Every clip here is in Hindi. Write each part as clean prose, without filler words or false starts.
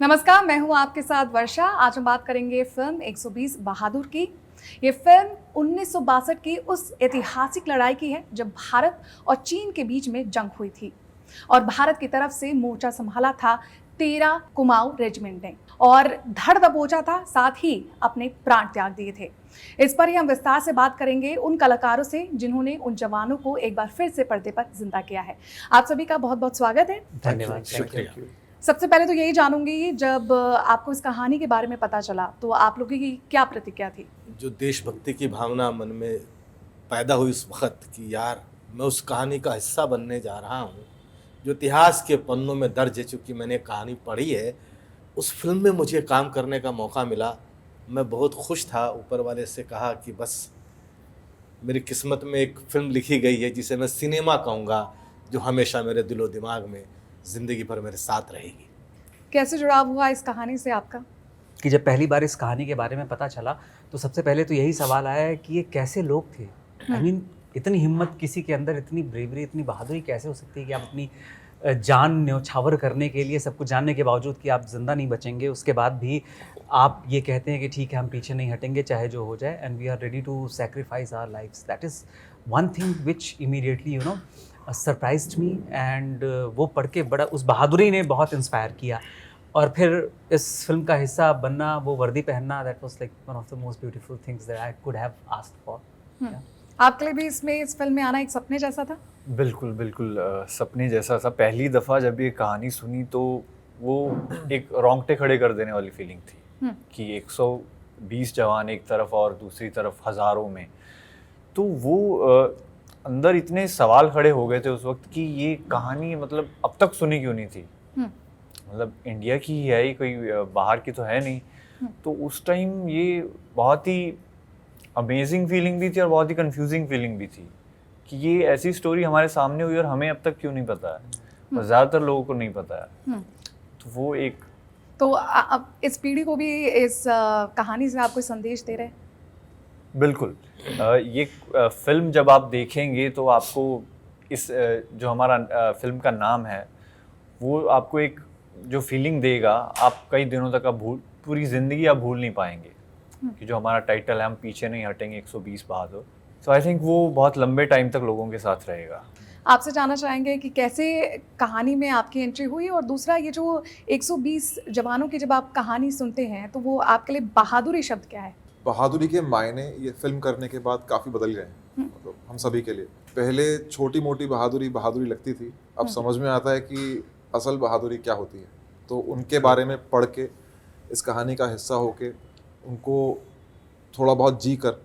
नमस्कार, मैं हूं आपके साथ वर्षा। आज हम बात करेंगे फिल्म 120 बहादुर की। ये फिल्म 1962 की उस ऐतिहासिक लड़ाई की है जब भारत और चीन के बीच में जंग हुई थी और भारत की तरफ से मोर्चा संभाला था 13 कुमाऊं रेजिमेंट ने और धड़ दबोचा था, साथ ही अपने प्राण त्याग दिए थे। इस पर ही हम विस्तार से बात करेंगे उन कलाकारों से जिन्होंने उन जवानों को एक बार फिर से पर्दे पर जिंदा किया है। आप सभी का बहुत बहुत स्वागत है। धन्यवाद। शुक्रिया। सबसे पहले तो यही जानूंगी, जब आपको इस कहानी के बारे में पता चला तो आप लोगों की क्या प्रतिक्रिया थी? जो देशभक्ति की भावना मन में पैदा हुई उस वक्त कि यार मैं उस कहानी का हिस्सा बनने जा रहा हूँ, जो इतिहास के पन्नों में दर्ज है। चूँकि मैंने कहानी पढ़ी है, उस फिल्म में मुझे काम करने का मौका मिला। मैं बहुत खुश था। ऊपर वाले से कहा कि बस मेरी किस्मत में एक फ़िल्म लिखी गई है जिसे मैं सिनेमा कहूँगा, जो हमेशा मेरे दिलो दिमाग में ज़िंदगी भर मेरे साथ रहेगी। कैसे जुड़ाव हुआ इस कहानी से आपका? कि जब पहली बार इस कहानी के बारे में पता चला तो सबसे पहले तो यही सवाल आया है कि ये कैसे लोग थे। आई मीन इतनी हिम्मत किसी के अंदर, इतनी ब्रेवरी, इतनी बहादुरी कैसे हो सकती है कि आप अपनी जान न्यौछावर करने के लिए, सब कुछ जानने के बावजूद कि आप जिंदा नहीं बचेंगे, उसके बाद भी आप ये कहते हैं कि ठीक है हम पीछे नहीं हटेंगे चाहे जो हो जाए, and we are ready to sacrifice our lives. That is one thing which immediately surprised me, and वो पढ़ के बड़ा, उस बहादुरी ने बहुत इंस्पायर किया। और फिर इस फिल्म का हिस्सा बनना, वो वर्दी पहनना, that was like one of the most beautiful things that I could have asked for. आपके लिए भी इस फिल्म में आना एक सपने जैसा था? बिल्कुल बिल्कुल सपने जैसा था। पहली दफ़ा जब ये कहानी सुनी तो वो एक रोंगटे खड़े कर देने वाली फीलिंग थी कि 120 जवान एक तरफ और दूसरी तरफ हज़ारों में। तो वो अंदर इतने सवाल खड़े हो गए थे उस वक्त कि ये कहानी मतलब अब तक सुनी क्यों नहीं थी। मतलब इंडिया की ही है, ही कोई बाहर की तो है नहीं। तो उस टाइम ये बहुत ही अमेजिंग फीलिंग भी थी और बहुत ही कंफ्यूजिंग फीलिंग भी थी कि ये ऐसी स्टोरी हमारे सामने हुई और हमें अब तक क्यों नहीं पता है, और ज़्यादातर लोगों को नहीं पता है। तो वो एक तो अब इस पीढ़ी को भी इस कहानी से आप कोई संदेश दे रहे हैं? बिल्कुल। ये फिल्म जब आप देखेंगे तो आपको इस जो हमारा फिल्म का नाम है वो आपको एक जो फीलिंग देगा, आप कई दिनों तक आप पूरी ज़िंदगी आप भूल नहीं पाएंगे कि जो हमारा टाइटल है हम पीछे नहीं हटेंगे 120 बहादुर। तो आई थिंक वो बहुत लंबे टाइम तक लोगों के साथ रहेगा। आपसे जानना चाहेंगे कि कैसे कहानी में आपकी एंट्री हुई, और दूसरा ये जो 120 जवानों की जब आप कहानी सुनते हैं तो वो आपके लिए बहादुरी शब्द क्या है? बहादुरी के मायने ये फिल्म करने के बाद काफ़ी बदल गए हैं, मतलब हम सभी के लिए। पहले छोटी मोटी बहादुरी लगती थी, अब समझ में आता है कि असल बहादुरी क्या होती है। तो उनके बारे में पढ़ के, इस कहानी का हिस्सा होके, उनको थोड़ा बहुत जी कर,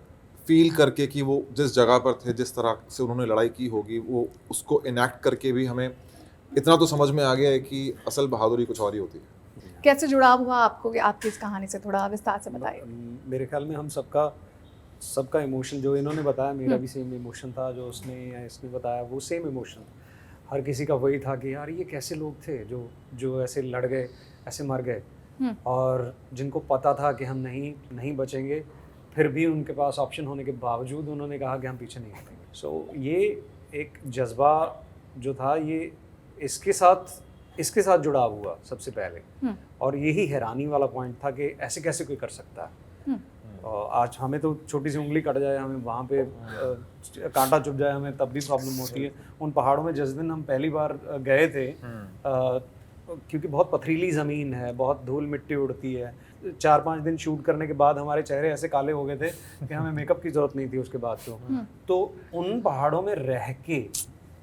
फील करके कि वो जिस जगह पर थे, जिस तरह से उन्होंने लड़ाई की होगी, वो उसको इनैक्ट करके भी हमें इतना तो समझ में आ गया है कि असल बहादुरी कुछ और ही होती है। कैसे जुड़ाव हुआ आपको कि आपकी इस कहानी से? थोड़ा विस्तार से बताइए। मेरे ख्याल में हम सबका इमोशन जो इन्होंने बताया, मेरा भी सेम इमोशन था। जो उसने या इसने बताया वो सेम इमोशन हर किसी का वही था कि यार ये कैसे लोग थे जो ऐसे लड़ गए, ऐसे मर गए, और जिनको पता था कि हम नहीं बचेंगे, फिर भी उनके पास ऑप्शन होने के बावजूद उन्होंने कहा कि हम पीछे नहीं हटेंगे। सो ये एक जज्बा जो था, ये इसके साथ जुड़ाव हुआ सबसे पहले, और यही हैरानी वाला पॉइंट था कि ऐसे कैसे कोई कर सकता है। आज हमें तो छोटी सी उंगली कट जाए, हमें वहाँ पे कांटा चुभ जाए, हमें तब भी प्रॉब्लम होती है। उन पहाड़ों में जिस दिन हम पहली बार गए थे, क्योंकि बहुत पथरीली ज़मीन है, बहुत धूल मिट्टी उड़ती है, 4-5 दिन शूट करने के बाद हमारे चेहरे ऐसे काले हो गए थे कि हमें मेकअप की ज़रूरत नहीं थी उसके बाद। तो उन पहाड़ों में रह के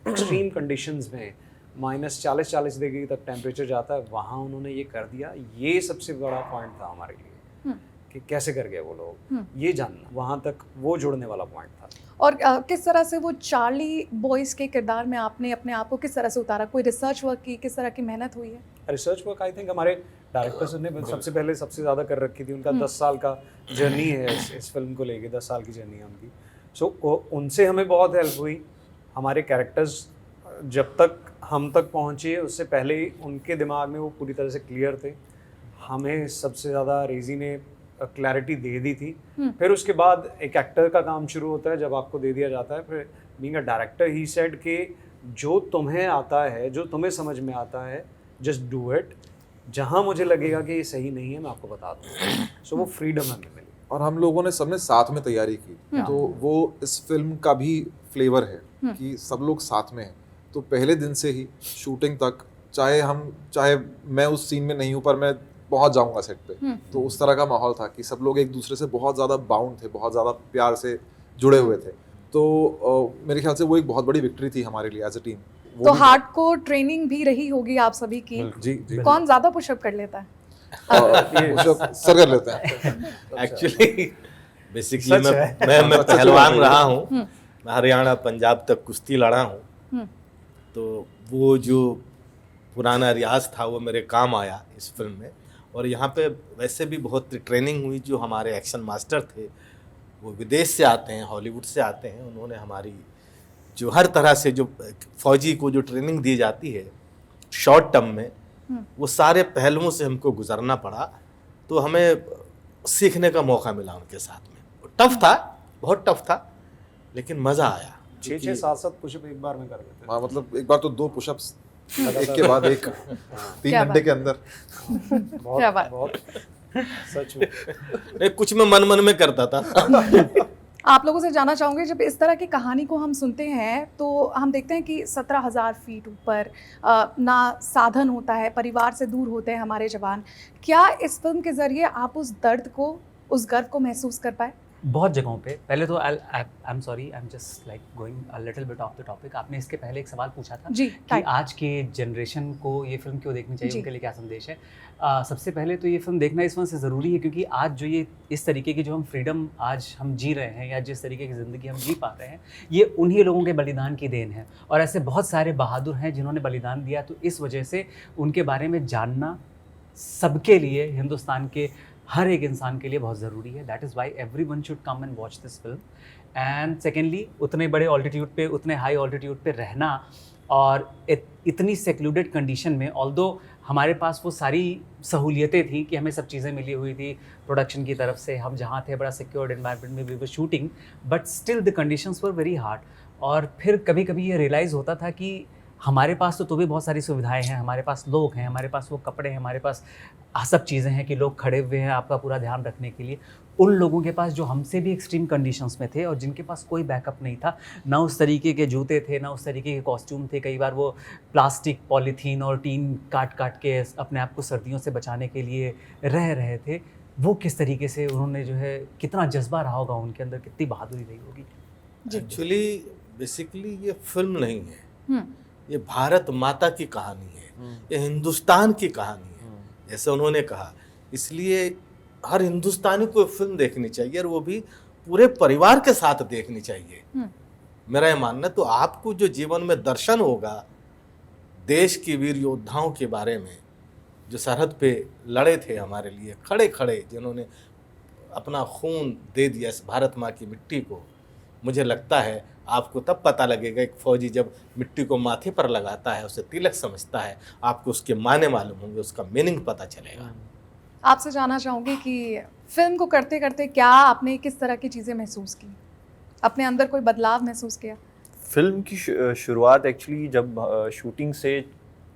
एक्सट्रीम कंडीशंस में -40 डिग्री तक टेम्परेचर जाता है, वहाँ उन्होंने ये कर दिया। ये सबसे बड़ा पॉइंट था हमारे लिए कि कैसे कर गए वो लोग, ये जानना, वहाँ तक वो जुड़ने वाला पॉइंट था। और किस तरह से वो चार्ली बॉयज़ के किरदार में आपने अपने आप को किस तरह से उतारा? कोई रिसर्च वर्क की, किस तरह की मेहनत हुई है? रिसर्च वर्क आई थिंक हमारे डायरेक्टर्स ने सबसे पहले सबसे ज़्यादा कर रखी थी। उनका 10 साल का जर्नी है इस फिल्म को लेके, 10 साल की जर्नी है उनकी। सो उनसे हमें बहुत हेल्प हुई। हमारे कैरेक्टर्स जब तक हम तक पहुँचे उससे पहले ही उनके दिमाग में वो पूरी तरह से क्लियर थे। हमें सबसे ज़्यादा रेजी ने क्लैरिटी दे दी थी। फिर उसके बाद एक एक्टर का काम शुरू होता है, जब आपको दे दिया जाता है। फिर being a director he said कि जो तुम्हें आता है, जो तुम्हें समझ में आता है, जस्ट डू इट। जहाँ मुझे लगेगा कि ये सही नहीं है मैं आपको बता दूँ। सो वो फ्रीडम हमें मिली। और हम लोगों ने सबने साथ में तैयारी की, तो वो इस फिल्म का भी फ्लेवर है कि सब लोग साथ में हैं। तो पहले दिन से ही शूटिंग तक, चाहे मैं उस सीन में नहीं हूँ पर मैं पहुंच जाऊंगा सेट पे, तो उस तरह का माहौल था कि सब लोग एक दूसरे से बहुत ज़्यादा बाउंड थे, बहुत ज़्यादा प्यार से जुड़े हुए थे। तो मेरे ख्याल से वो एक बहुत बड़ी विक्ट्री थी हमारे लिए एज अ टीम। तो हार्डकोर ट्रेनिंग भी रही होगी आप सभी की। जी जी। कौन ज्यादा पुशअप कर लेता है? सर कर लेते हैं एक्चुअली बेसिकली मैं पहलवान रहा हूँ, मैं हरियाणा पंजाब तक कुश्ती लड़ा हूँ, तो वो जो पुराना रियाज था वो मेरे काम आया इस फिल्म में। और यहाँ पे वैसे भी बहुत ट्रेनिंग हुई। जो हमारे एक्शन मास्टर थे वो विदेश से आते हैं, हॉलीवुड से आते हैं, उन्होंने हमारी जो हर तरह से जो फौजी को जो ट्रेनिंग दी जाती है शॉर्ट टर्म में, वो सारे पहलुओं से हमको गुजरना पड़ा। तो हमें सीखने का मौका मिला उनके साथ में। टफ था, बहुत टफ था, लेकिन मज़ा आया। 6-6 7-7 पुशअप एक बार में कर लेते हैं। हाँ, मतलब एक बार तो 2 पुशअप्स एक के बाद एक 3 क्या घंटे के अंदर। क्या बात। बहुत सच में। नहीं, कुछ मैं मन में करता था। आप लोगों से जानना चाहूँगी, जब इस तरह की कहानी को हम सुनते हैं तो हम देखते हैं कि 17,000 फीट ऊपर ना साधन होता है, परिवार से दूर होते हैं हमारे जवान। क्या इस फिल्म के ज़रिए आप उस दर्द को, उस गर्व को महसूस कर पाए? बहुत जगहों पे। पहले तो I am sorry, I am just like going a little bit of the topic. आपने इसके पहले एक सवाल पूछा था जी, कि आज के जनरेशन को ये फिल्म क्यों देखनी चाहिए, जी। उनके लिए क्या संदेश है। सबसे पहले तो ये फिल्म देखना इस वजह से ज़रूरी है क्योंकि आज जो ये इस तरीके की जो हम फ्रीडम आज हम जी रहे हैं या जिस तरीके की ज़िंदगी हम जी पा रहे हैं, ये उन्हीं लोगों के बलिदान की देन है। और ऐसे बहुत सारे बहादुर हैं जिन्होंने बलिदान दिया, तो इस वजह से उनके बारे में जानना सबके लिए, हिंदुस्तान के हर एक इंसान के लिए बहुत ज़रूरी है। That is why everyone should come and watch this film. And secondly, उतने बड़े ऑल्टीट्यूड पे, उतने हाई ऑल्टीट्यूड पे रहना और इतनी सेक्लूडेड कंडीशन में, ऑल्दो हमारे पास वो सारी सहूलियतें थी कि हमें सब चीज़ें मिली हुई थी प्रोडक्शन की तरफ से, हम जहाँ थे बड़ा सिक्योर्ड एनवायरनमेंट में we were shooting, but still the conditions were very hard. और फिर कभी कभी ये रियलाइज़ होता था कि हमारे पास तो भी बहुत सारी सुविधाएं हैं, हमारे पास लोग हैं, हमारे पास वो कपड़े हैं, हमारे पास सब चीज़ें हैं कि लोग खड़े हुए हैं आपका पूरा ध्यान रखने के लिए। उन लोगों के पास जो हमसे भी एक्सट्रीम कंडीशंस में थे और जिनके पास कोई बैकअप नहीं था, ना उस तरीके के जूते थे, ना उस तरीके के कॉस्ट्यूम थे, कई बार वो प्लास्टिक, पॉलीथीन और टीन काट के अपने आप को सर्दियों से बचाने के लिए रह रहे थे। वो किस तरीके से उन्होंने जो है, कितना जज्बा रहा होगा उनके अंदर, कितनी बहादुरी रही होगी। एक्चुअली बेसिकली ये फिल्म नहीं है, ये भारत माता की कहानी है, ये हिंदुस्तान की कहानी है, जैसे उन्होंने कहा। इसलिए हर हिंदुस्तानी को फिल्म देखनी चाहिए और वो भी पूरे परिवार के साथ देखनी चाहिए। मेरा ये मानना। तो आपको जो जीवन में दर्शन होगा देश के वीर योद्धाओं के बारे में, जो सरहद पे लड़े थे हमारे लिए, खड़े खड़े जिन्होंने अपना खून दे दिया इस भारत माँ की मिट्टी को, मुझे लगता है आपको तब पता लगेगा। एक फौजी जब मिट्टी को माथे पर लगाता है, उसे तिलक समझता है, आपको उसके मायने मालूम होंगे, उसका मीनिंग पता चलेगा। आपसे जानना चाहूँगी कि फिल्म को करते करते क्या आपने किस तरह की चीज़ें महसूस की, अपने अंदर कोई बदलाव महसूस किया? फिल्म की शुरुआत एक्चुअली जब शूटिंग से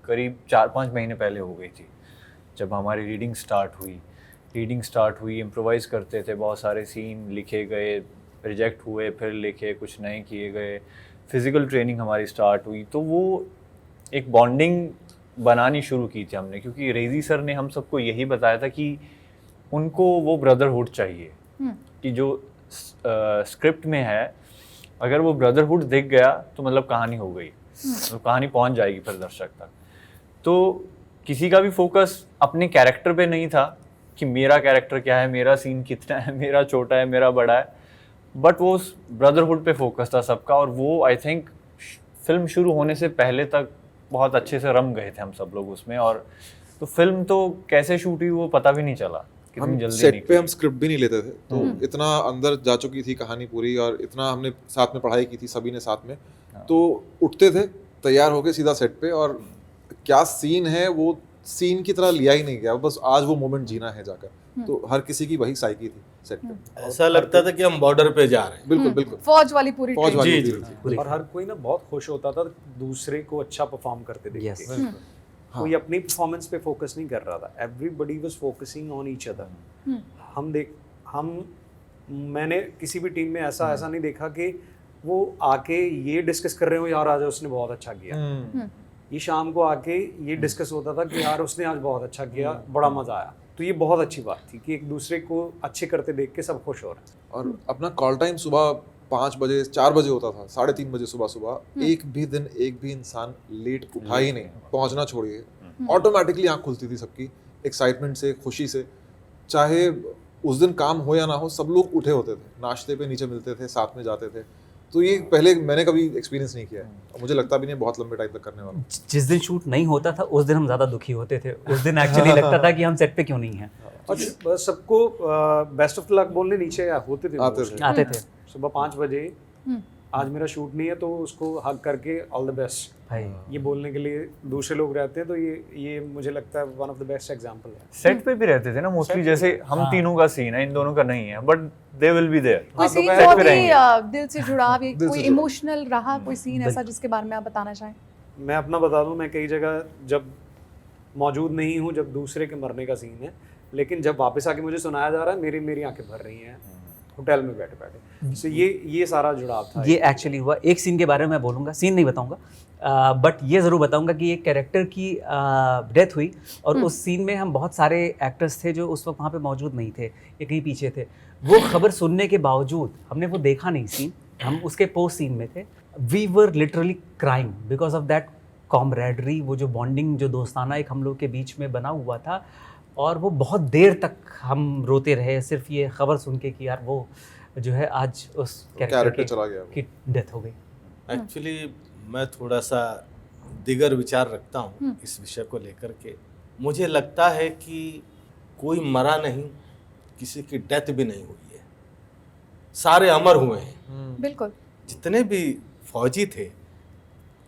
करीब 4-5 महीने पहले हो गई थी, जब हमारी रीडिंग स्टार्ट हुई। इम्प्रोवाइज़ करते थे, बहुत सारे सीन लिखे गए, रिजेक्ट हुए, फिर लिखे, कुछ नए किए गए। फिज़िकल ट्रेनिंग हमारी स्टार्ट हुई, तो वो एक बॉन्डिंग बनानी शुरू की थी हमने, क्योंकि रेजी सर ने हम सबको यही बताया था कि उनको वो ब्रदरहुड चाहिए, कि जो स्क्रिप्ट में है अगर वो ब्रदरहुड दिख गया तो मतलब कहानी हो गई, तो कहानी पहुंच जाएगी फिर दर्शक तक। तो किसी का भी फोकस अपने कैरेक्टर पे नहीं था कि मेरा कैरेक्टर क्या है, मेरा सीन कितना है, मेरा छोटा है, मेरा बड़ा है, बट वो ब्रदरहुड पे फोकस था सबका। और वो आई थिंक फिल्म शुरू होने से पहले तक बहुत अच्छे से रम गए थे हम सब लोग उसमें। और तो फिल्म तो कैसे शूट हुई वो पता भी नहीं चला, कितनी जल्दी सेट पे हम स्क्रिप्ट भी नहीं लेते थे, तो इतना अंदर जा चुकी थी कहानी पूरी, और इतना हमने साथ में पढ़ाई की थी सभी ने साथ में। तो उठते थे तैयार होके सीधा सेट पे, और क्या सीन है वो सीन की तरह लिया ही नहीं गया, बस आज वो मोमेंट जीना है जाकर। तो हर किसी की वही साइकी थी सेट पे। ऐसा लगता था कि हम बॉर्डर पे जा रहे हैं। बिल्कुल बिल्कुल फौज वाली पूरी फौज वाली जी, थी। जी। और हर कोई ना बहुत खुश होता था दूसरे को अच्छा परफॉर्म करते देख Yes. के। कोई अपनी परफॉर्मेंस पे फोकस नहीं कर रहा था, everybody was focusing on each other. मैंने किसी भी टीम में ऐसा नहीं देखा कि वो आके ये डिस्कस कर रहे हो यार आज उसने बहुत अच्छा किया, ये शाम को आके ये डिस्कस होता था कि यार उसने आज बहुत अच्छा किया, बड़ा मजा आया। तो ये बहुत अच्छी बात थी कि एक दूसरे को अच्छे करते देख के सब खुश हो रहे हैं। और अपना कॉल टाइम सुबह 5 बजे 4 बजे होता था, 3:30 बजे सुबह एक भी दिन एक भी इंसान लेट उठा ही नहीं, पहुंचना छोड़िए, ऑटोमेटिकली आँख खुलती थी सबकी, एक्साइटमेंट से, खुशी से। चाहे उस दिन काम हो या ना हो, सब लोग उठे होते थे, नाश्ते पे नीचे मिलते थे, साथ में जाते थे। तो ये पहले मैंने कभी एक्सपीरियंस नहीं किया है और मुझे लगता भी नहीं बहुत लंबे टाइम तक करने वाला। जिस दिन शूट नहीं होता था उस दिन हम ज़्यादा दुखी होते थे, उस दिन एक्चुअली लगता था कि हम सेट पे क्यों नहीं हैं। और सबको बेस्ट ऑफ लक बोलने नीचे होते थे, आते थे सुबह 5 बजे, आज मेरा शूट नहीं है तो उसको हग करके ऑल द बेस्ट भाई, ये बोलने के लिए दूसरे लोग रहते हैं। तो ये मुझे लगता है one of the best example है। सेट पे भी रहते थे ना मोस्टली, जैसे हम तीनों का सीन है, इन दोनों का नहीं है, but they will be there. कोई सीन दोपहर बहुत पे ही रहेंगे। दिल से जुड़ा, दिल से कोई जुड़ा। इमोशनल रहा, कोई सीन ऐसा जिसके बारे में आप बताना चाहें? मैं अपना बता दूं, मैं कई जगह जब मौजूद नहीं हूं, जब दूसरे के मरने का सीन है, लेकिन जब वापस आके मुझे सुनाया जा रहा है, मेरी आंखें भर रही हैं होटल में बैठे बैठे। सो ये सारा जुड़ाव था। ये एक्चुअली हुआ। एक सीन के बारे में मैं बोलूँगा, सीन नहीं बताऊँगा, बट ये ज़रूर बताऊँगा कि एक कैरेक्टर की डेथ हुई और उस सीन में हम बहुत सारे एक्टर्स थे जो उस वक्त वहाँ पे मौजूद नहीं थे, ये कहीं पीछे थे। वो खबर सुनने के बावजूद हमने वो देखा नहीं सीन, हम उसके पोस्ट सीन में थे। We were literally crying because of that camaraderie, वो जो बॉन्डिंग, जो दोस्ताना एक हम लोग के बीच में बना हुआ था, और वो बहुत देर तक हम रोते रहे सिर्फ ये खबर सुन के कि यार वो जो है आज उस कैरेक्टर चला गया। की डेथ हो गई। एक्चुअली मैं थोड़ा सा दिगर विचार रखता हूँ इस विषय को लेकर के। मुझे लगता है कि कोई मरा नहीं, किसी की डेथ भी नहीं हुई है, सारे अमर हुए हैं। बिल्कुल। जितने भी फौजी थे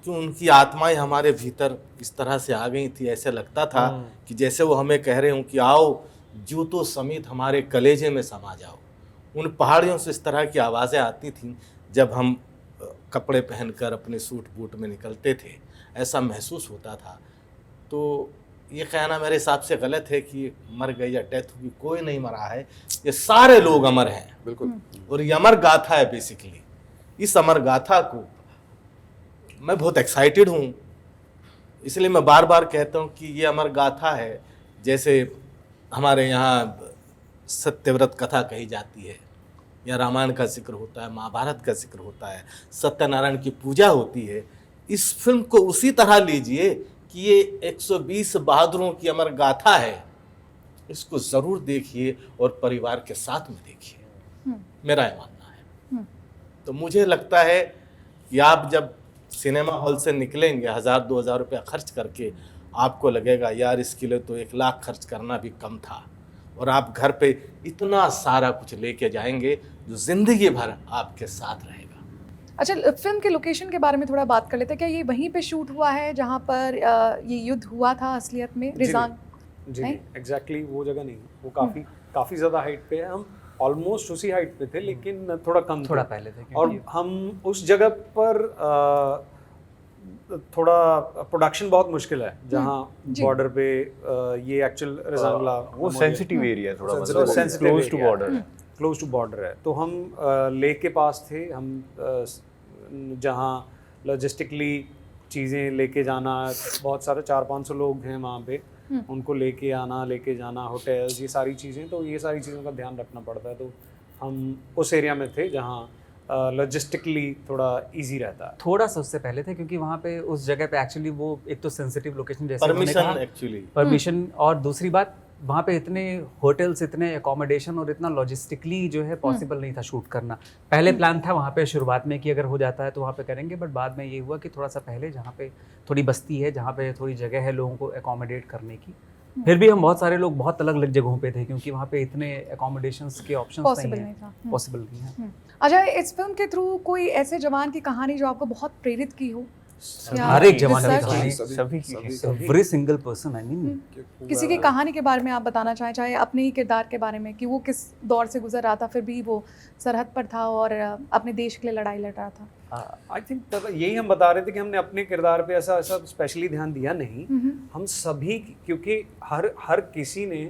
कि उनकी आत्माएं हमारे भीतर इस तरह से आ गई थी, ऐसे लगता था कि जैसे वो हमें कह रहे हों कि आओ जूतों समेत हमारे कलेजे में समा जाओ। उन पहाड़ियों से इस तरह की आवाज़ें आती थीं जब हम कपड़े पहनकर अपने सूट बूट में निकलते थे, ऐसा महसूस होता था। तो ये कहना मेरे हिसाब से गलत है कि मर गई या डेथ हुई, कोई नहीं मरा है, ये सारे लोग अमर हैं। बिल्कुल। और ये अमर गाथा है बेसिकली। इस अमर गाथा को मैं बहुत एक्साइटेड हूँ, इसलिए मैं बार बार कहता हूँ कि ये अमर गाथा है। जैसे हमारे यहाँ सत्यव्रत कथा कही जाती है, या रामायण का जिक्र होता है, महाभारत का जिक्र होता है, सत्यनारायण की पूजा होती है। इस फिल्म को उसी तरह लीजिए कि ये 120 बहादुरों की अमर गाथा है। इसको ज़रूर देखिए और परिवार के साथ में देखिए, मेरा ये मानना है। तो मुझे लगता है कि आप जब सिनेमा हॉल से निकलेंगे 1000-2000 रुपया खर्च करके, आपको लगेगा यार इसके लिए तो 1 लाख खर्च करना भी कम था, और आप घर पे इतना सारा कुछ लेके जाएंगे जो ज़िंदगी भर आपके साथ रहेगा। अच्छा, फिल्म के लोकेशन के बारे में थोड़ा बात कर लेते हैं। क्या ये वहीं पे शूट हुआ है जहाँ पर ये युद्ध हुआ था असलियत में? रिजान? जी नहीं? एग्जैक्टली वो जगह नहीं, वो काफ़ी ज़्यादा हाइट पे है। हम ऑलमोस्ट उसी हाइट पे थे, लेकिन थोड़ा कम थे। थोड़ा पहले थे और हम उस जगह पर थोड़ा प्रोडक्शन बहुत मुश्किल है, जहाँ बॉर्डर पे ये एक्चुअल रिजांगला वो सेंसिटिव एरिया है थोड़ा, Sensitive मतलब sensitive close to area border है। क्लोज टू बॉर्डर है। तो हम लेक के पास थे, हम जहाँ लॉजिस्टिकली चीज़ें लेके जाना, बहुत सारे 400-500 लोग हैं वहाँ पे, उनको लेके आना, लेके जाना, होटल्स, ये सारी चीज़ें, तो ये सारी चीज़ों का ध्यान रखना पड़ता है। तो हम उस एरिया में थे जहाँ लॉजिस्टिकली थोड़ा इजी रहता है। थोड़ा सा उससे पहले थे, क्योंकि वहाँ पे उस जगह पे एक्चुअली वो एक तो सेंसिटिव लोकेशन जैसे उन्होंने कहा, परमिशन एक्चुअली परमिशन, और दूसरी बात वहाँ पे इतने होटल्स, इतने एकोमोडेशन और इतना लॉजिस्टिकली जो है पॉसिबल नहीं था शूट करना। पहले प्लान था वहाँ पे शुरुआत में कि अगर हो जाता है तो वहाँ पे करेंगे, बट बाद में ये हुआ कि थोड़ा सा पहले जहाँ पे थोड़ी बस्ती है, जहाँ पे थोड़ी जगह है लोगों को एकोमोडेट करने की। फिर भी हम बहुत सारे लोग बहुत अलग अलग जगहों पे थे, क्योंकि वहाँ पे इतने एकोमोडेशंस के ऑप्शंस पॉसिबल नहीं नहीं है, था। पॉसिबल नहीं है। अच्छा, इस फिल्म के थ्रू कोई ऐसे जवान की कहानी जो आपको बहुत प्रेरित की हो? क्या हर एक जवान की research? कहानी, सभी की every single person, I mean किसी की कहानी के बारे में आप बताना चाहें, चाहे अपने ही किरदार के बारे में कि वो किस दौर से गुजर रहा था, फिर भी वो सरहद पर था और अपने देश के लिए लड़ाई लड़ रहा था। आई थिंक यही हम बता रहे थे कि हमने अपने किरदार पे ऐसा ऐसा स्पेशली ध्यान दिया नहीं। हम सभी, क्योंकि हर किसी ने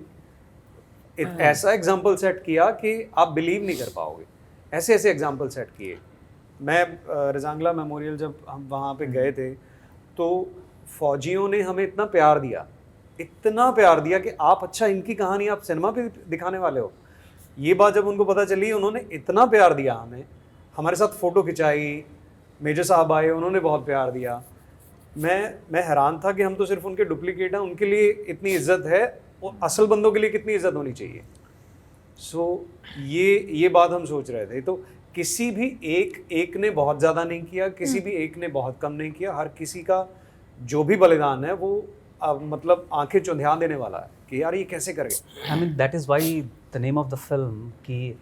एक ऐसा एग्जाम्पल सेट किया कि आप बिलीव नहीं कर पाओगे, ऐसे ऐसे एग्जाम्पल सेट किए। मैं रजांगला मेमोरियल जब हम वहाँ पे गए थे तो फौजियों ने हमें इतना प्यार दिया कि आप, अच्छा इनकी कहानी आप सिनेमा पे दिखाने वाले हो। ये बात जब उनको पता चली, उन्होंने इतना प्यार दिया हमें, हमारे साथ फ़ोटो खिंचाई, मेजर साहब आए, उन्होंने बहुत प्यार दिया। मैं हैरान था कि हम तो सिर्फ उनके डुप्लीकेट हैं, उनके लिए इतनी इज्जत है, और असल बंदों के लिए कितनी इज्जत होनी चाहिए। सो ये बात हम सोच रहे थे। तो किसी भी एक ने बहुत ज़्यादा नहीं किया, किसी भी एक ने बहुत कम नहीं किया। हर किसी का जो भी बलिदान है वो मतलब आंखें चौंधिया देने वाला है कि यार ये कैसे कर गए। I mean that is why the name of the film, कि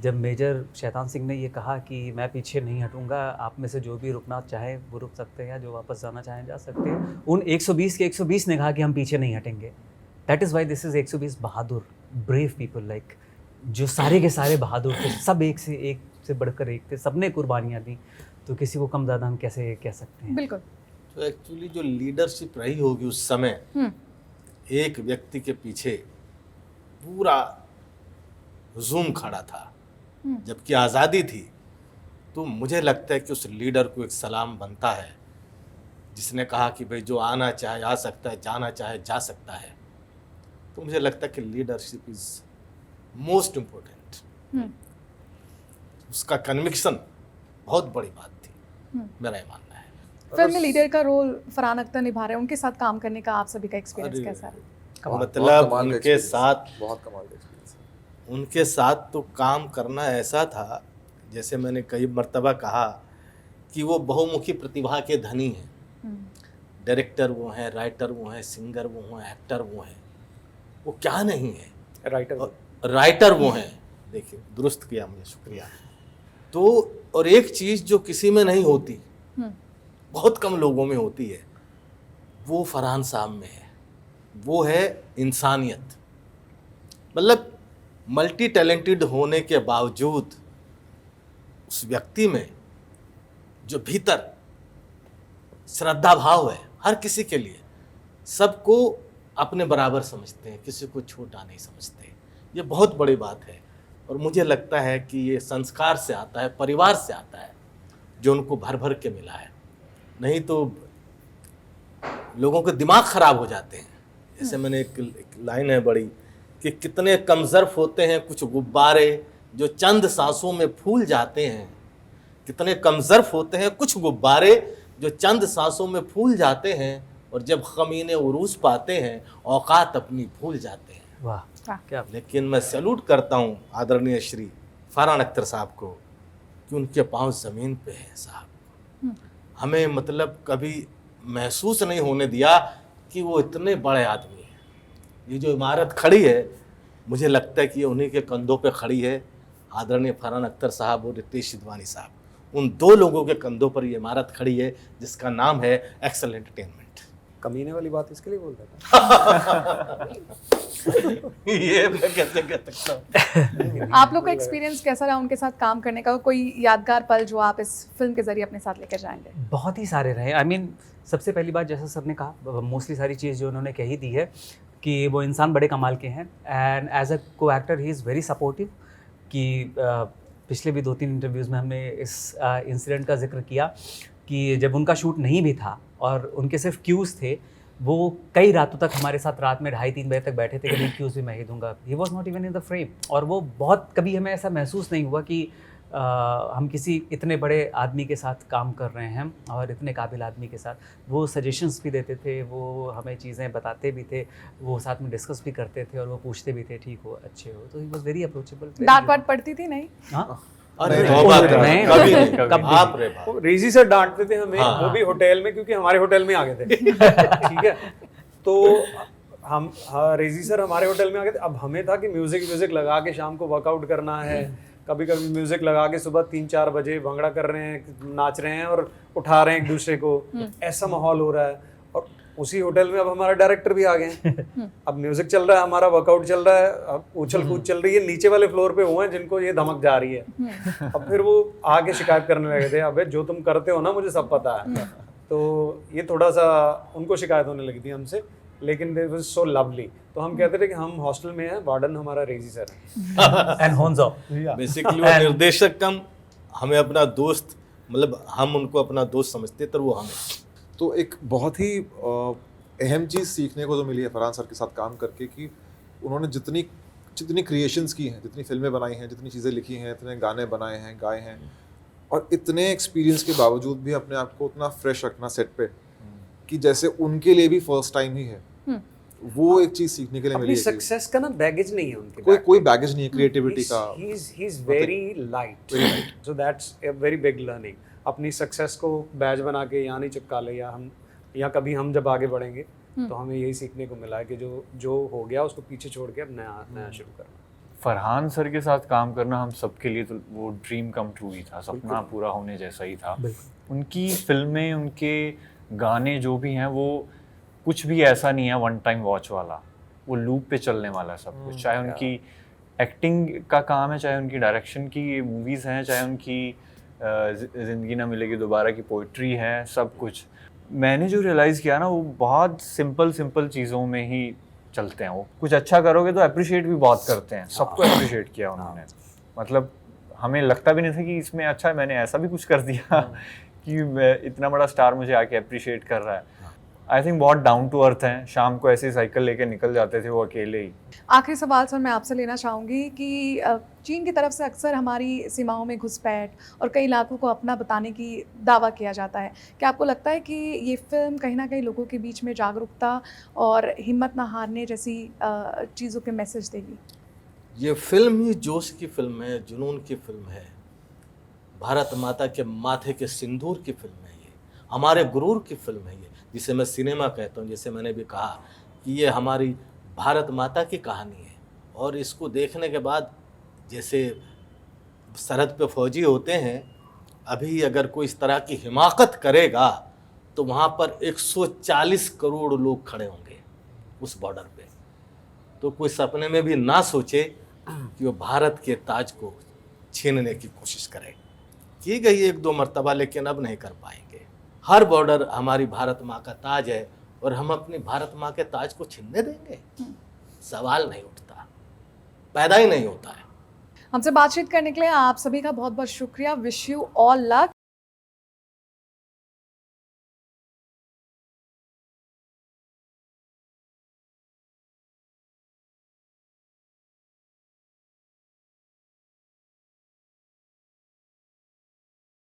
जब मेजर शैतान सिंह ने ये कहा कि मैं पीछे नहीं हटूंगा, आप में से जो भी रुकना चाहे वो रुक सकते हैं, जो वापस जाना चाहें जा सकते हैं, उन 120 के 120 ने कहा कि हम पीछे नहीं हटेंगे। That is why this is 120 Bahadur, brave people, like जो सारे के सारे बहादुर थे, सब एक से बढ़कर एक थे, सबने कुर्बानियाँ दी, तो किसी को कम ज़्यादा हम कैसे कह सकते हैं। बिल्कुल। तो एक्चुअली जो लीडरशिप रही होगी उस समय, एक व्यक्ति के पीछे पूरा हुजूम खड़ा था, जबकि आज़ादी थी। तो मुझे लगता है कि उस लीडर को एक सलाम बनता है, जिसने कहा कि भाई जो आना चाहे आ सकता है, जाना चाहे जा सकता है। तो मुझे लगता है कि लीडरशिप इज़ मोस्ट इम्पोर्टेंट। उसका कन्विक्शन बहुत बड़ी बात थी, मेरा ये मानना है। फिल्म में लीडर का रोल फरहान अख्तर निभा रहे हैं, उनके साथ काम करने का आप सभी का एक्सपीरियंस कैसा है? मतलब उनके साथ, बहुत कमाल का एक्सपीरियंस है। उनके साथ तो काम करना ऐसा था, जैसे मैंने कई मर्तबा कहा कि वो बहुमुखी प्रतिभा के धनी हैं। डायरेक्टर वो हैं, राइटर वो हैं, सिंगर वो हैं, एक्टर वो हैं, वो क्या नहीं है, राइटर वो हैं। देखिए, दुरुस्त किया मुझे, शुक्रिया। तो और एक चीज़ जो किसी में नहीं होती, बहुत कम लोगों में होती है, वो फरहान साहब में है, वो है इंसानियत। मतलब मल्टी टैलेंटेड होने के बावजूद उस व्यक्ति में जो भीतर श्रद्धा भाव है, हर किसी के लिए, सबको अपने बराबर समझते हैं, किसी को छोटा नहीं समझते। ये बहुत बड़ी बात है, और मुझे लगता है कि ये संस्कार से आता है, परिवार से आता है, जो उनको भर भर के मिला है। नहीं तो लोगों के दिमाग खराब हो जाते हैं। जैसे मैंने एक लाइन है बड़ी, कि कितने कमज़र्फ होते हैं कुछ गुब्बारे जो चंद सांसों में फूल जाते हैं। कितने कमज़र्फ होते हैं कुछ गुब्बारे जो चंद सांसों में फूल जाते हैं, और जब ख़मीने उरूस पाते हैं औकात अपनी भूल जाते हैं। वाह, क्या लेकिन मैं सैल्यूट करता हूँ आदरणीय श्री फरहान अख्तर साहब को, कि उनके पांव ज़मीन पे हैं साहब। हमें मतलब कभी महसूस नहीं होने दिया कि वो इतने बड़े आदमी हैं। ये जो इमारत खड़ी है, मुझे लगता है कि ये उन्हीं के कंधों पे खड़ी है। आदरणीय फरहान अख्तर साहब और रितेश सिद्धवानी साहब, उन दो लोगों के कंधों पर ये इमारत खड़ी है, जिसका नाम है एक्सेल एंटरटेनमेंट। कमीने वाली बात इसके लिए बोल रहा था। ये मैं कैसे कह सकता हूँ। आप लोग का एक्सपीरियंस कैसा रहा उनके साथ काम करने का? कोई यादगार पल जो आप इस फिल्म के जरिए अपने साथ लेकर जाएंगे? बहुत ही सारे रहे। आई मीन सबसे पहली बात, जैसा सर ने कहा, मोस्टली सारी चीज़ जो उन्होंने कही दी है कि वो इंसान बड़े कमाल के हैं, एंड एज अ को actor he is very supportive. कि पिछले भी 2-3 इंटरव्यूज़ में हमने इस इंसिडेंट का जिक्र किया कि जब उनका शूट नहीं भी था और उनके सिर्फ क्यूज़ थे, वो कई रातों तक हमारे साथ रात में 2:30-3 बजे तक बैठे थे कि नहीं क्यूज़ भी मैं ही दूंगा। He was not even in the frame. और वो बहुत, कभी हमें ऐसा महसूस नहीं हुआ कि हम किसी इतने बड़े आदमी के साथ काम कर रहे हैं, और इतने काबिल आदमी के साथ। वो सजेशंस भी देते थे, वो हमें चीज़ें बताते भी थे, वो साथ में डिस्कस भी करते थे, और वो पूछते भी थे ठीक हो, अच्छे हो। तो ही वॉज वेरी अप्रोचेबल। डांट वाट पड़ती थी? नहीं। हाँ, अरे नहीं, तौबा नहीं, करो, नहीं, कभी नहीं, कभी कभी नहीं। बाप रे बाप। रेजी सर डांटते थे हमें, हाँ। वो भी होटल में, क्योंकि हमारे होटल में आ गए थे। ठीक है, तो रेजी सर हमारे होटल में आ गए थे। अब हमें था कि म्यूजिक लगा के शाम को वर्कआउट करना है, कभी कभी म्यूजिक लगा के सुबह 3-4 बजे भंगड़ा कर रहे हैं, नाच रहे हैं और उठा रहे हैं एक दूसरे को, ऐसा माहौल हो रहा है। और उसी होटल में अब हमारा डायरेक्टर भी आ गए हैं, अब म्यूजिक चल रहा है, हमारा वर्कआउट चल रहा है, अब उछल कूद चल रही है, नीचे वाले फ्लोर पे हुए हैं जिनको ये धमक जा रही है। अब फिर वो आके शिकायत करने लगे थे, अबे जो तुम करते हो ना मुझे सब पता है। तो ये थोड़ा सा उनको शिकायत होने लगी थी हमसे, लेकिन दे वाज सो लवली। तो हम कहते थे कि हम हॉस्टल में हैं, वार्डन हमारा रेजी सर है। एंड होन्जो बेसिकली वो निर्देशक कम हमें अपना दोस्त, मतलब हम उनको अपना दोस्त समझते तो वो हमें। तो एक बहुत ही अहम चीज़ सीखने को जो मिली है फरहान सर के साथ काम करके, कि उन्होंने जितनी क्रिएशंस की हैं, जितनी फिल्में बनाई हैं, जितनी चीज़ें लिखी हैं, इतने गाने बनाए हैं, गाए हैं, और इतने एक्सपीरियंस के बावजूद भी अपने आप को उतना फ्रेश रखना सेट पे कि जैसे उनके लिए भी फर्स्ट टाइम ही है, वो एक चीज़ सीखने के लिए अपनी मिली है कि सक्सेस का ना बैगेज नहीं है उनके, कोई बैगेज नहीं है क्रिएटिविटी का। he is very light, so that's a very big learning। अपनी सक्सेस को बैज बना के यहाँ नहीं चिपका ले, या कभी हम जब आगे बढ़ेंगे तो हमें यही सीखने को मिला है कि जो हो गया उसको पीछे छोड़ के अब नया शुरू करना। फरहान सर के साथ काम करना हम सबके लिए तो वो ड्रीम कम ट्रू ही था, सपना पूरा होने जैसा ही था। उनकी फिल्में, उनके गाने जो भी हैं, वो कुछ भी ऐसा नहीं है वन टाइम वॉच वाला, वो लूप पे चलने वाला है सब कुछ। चाहे उनकी एक्टिंग का काम है, चाहे उनकी डायरेक्शन की मूवीज़ हैं, चाहे उनकी ज़िंदगी ना मिलेगी दोबारा की पोइट्री है, सब कुछ। मैंने जो रियलाइज़ किया ना, वो बहुत सिंपल चीज़ों में ही चलते हैं। वो कुछ अच्छा करोगे तो अप्रिशिएट भी बहुत करते हैं, सबको अप्रिशिएट किया उन्होंने। मतलब हमें लगता भी नहीं था कि इसमें अच्छा मैंने ऐसा भी कुछ कर दिया कि मैं इतना बड़ा स्टार मुझे आके अप्रिशिएट कर रहा है। आई थिंक बहुत डाउन टू अर्थ हैं। शाम को ऐसे साइकिल लेके निकल जाते थे वो अकेले ही। आखिरी सवाल सर मैं आपसे लेना चाहूँगी कि चीन की तरफ से अक्सर हमारी सीमाओं में घुसपैठ और कई इलाकों को अपना बताने की दावा किया जाता है। क्या आपको लगता है कि ये फिल्म कहीं ना कहीं लोगों के बीच में जागरूकता और हिम्मत ना हारने जैसी चीज़ों के मैसेज देगी? ये फिल्म ही जोश की फिल्म है, जुनून की फिल्म है, भारत माता के माथे के सिंदूर की फिल्म है, ये हमारे गुरूर की फिल्म है, ये जिसे मैं सिनेमा कहता हूँ। जैसे मैंने भी कहा कि ये हमारी भारत माता की कहानी है, और इसको देखने के बाद जैसे सरहद पे फौजी होते हैं, अभी अगर कोई इस तरह की हिमाकत करेगा तो वहाँ पर 140 करोड़ लोग खड़े होंगे उस बॉर्डर पे। तो कोई सपने में भी ना सोचे कि वो भारत के ताज को छीनने की कोशिश करे। की गई 1-2 मरतबा, लेकिन अब नहीं कर पाएंगे। हर बॉर्डर हमारी भारत माँ का ताज है, और हम अपनी भारत माँ के ताज को छीनने देंगे? सवाल नहीं उठता, पैदा ही नहीं होता है। हमसे बातचीत करने के लिए आप सभी का बहुत बहुत शुक्रिया। Wish you all luck.